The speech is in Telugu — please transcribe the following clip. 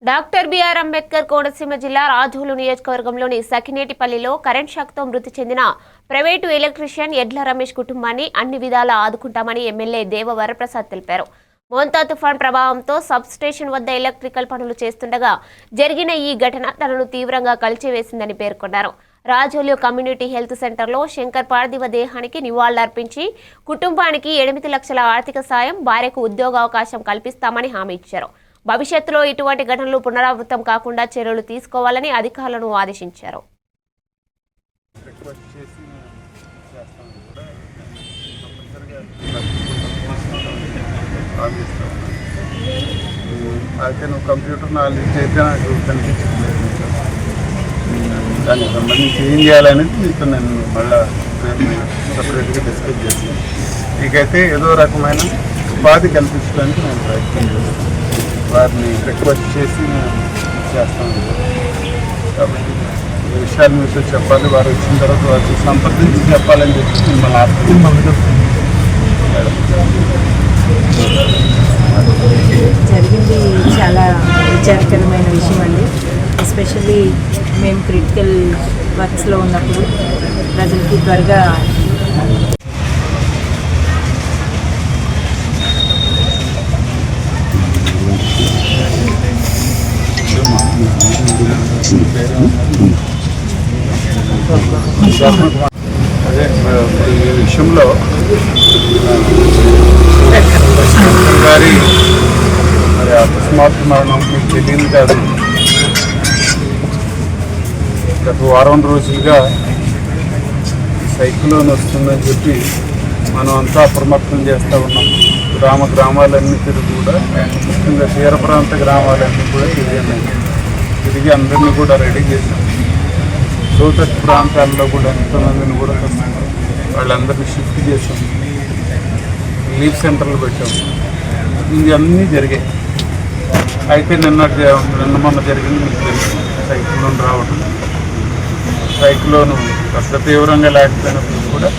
డాక్టర్ బిఆర్ అంబేద్కర్ కోనసీమ జిల్లా రాజోలు నియోజకవర్గంలోని సకినేటిపల్లిలో కరెంట్ షాక్తో మృతి చెందిన ప్రైవేటు ఎలక్ట్రీషియన్ ఎడ్ల రమేష్ కుటుంబాన్ని అన్ని విధాలా ఆదుకుంటామని ఎమ్మెల్యే దేవ వరప్రసాద్ తెలిపారు. మోంతా తుఫాన్ ప్రభావంతో సబ్ స్టేషన్ వద్ద ఎలక్ట్రికల్ పనులు చేస్తుండగా జరిగిన ఈ ఘటన తనను తీవ్రంగా కలిచివేసిందని పేర్కొన్నారు. రాజోలు కమ్యూనిటీ హెల్త్ సెంటర్లో శంకర్ పార్థివ దేహానికి నివాళులర్పించి కుటుంబానికి 8 లక్షల ఆర్థిక సాయం, భార్యకు ఉద్యోగావకాశం కల్పిస్తామని హామీ ఇచ్చారు. భవిష్యత్తులో ఇటువంటి ఘటనలు పునరావృతం కాకుండా చర్యలు తీసుకోవాలని అధికారులను ఆదేశించారు. అయితే నువ్వు కంప్యూటర్ నాలెడ్జ్ అయితే నాకు కనిపించలేదు. దానికి సంబంధించి ఏం చేయాలనేది మీతో నేను మళ్ళీ సపరేట్గా డిస్కస్ చేస్తాను. మీకైతే ఏదో రకమైన ఉపాధి కల్పించడానికి నేను ప్రయత్నం చేస్తాను. వారిని రిక్వెస్ట్ చేసి నేను చేస్తాను. కాబట్టి ఈ విషయాలు మీతో చెప్పాలి. వారు వచ్చిన తర్వాత వారికి సంప్రదించి చెప్పాలని చెప్పి మిమ్మల్ని ఆర్థిక జరిగింది చాలా విచారకరమైన విషయం అండి. ఎస్పెషల్లీ మేము క్రిటికల్ వర్క్స్లో ఉన్నప్పుడు ప్రజలకి త్వరగా అదే ఈ విషయంలో గారి మరి అకస్మాత్ మరణం మీకు తెలియదు కాదు. గత వారం రోజులుగా సైక్లోన్ వస్తుందని చెప్పి మనం అంతా అప్రమత్తం చేస్తూ ఉన్నాం. గ్రామాలన్నీ తిరిగి కూడా, ముఖ్యంగా తీర ప్రాంత గ్రామాలన్నీ కూడా తిరిగి అందరినీ కూడా రెడీ చేశాం. లోతట్టు ప్రాంతాల్లో కూడా ఎంతోమందిని కూడా వాళ్ళందరినీ షిఫ్ట్ చేసాం. రిలీఫ్ సెంటర్లు పెట్టాం. ఇవన్నీ జరిగాయి. అయితే నిన్న మొన్న జరిగింది మీకు తెలుసు. సైక్లోన్ రావడం, సైక్లోన్ పెద్ద తీవ్రంగా లేకపోయినప్పుడు కూడా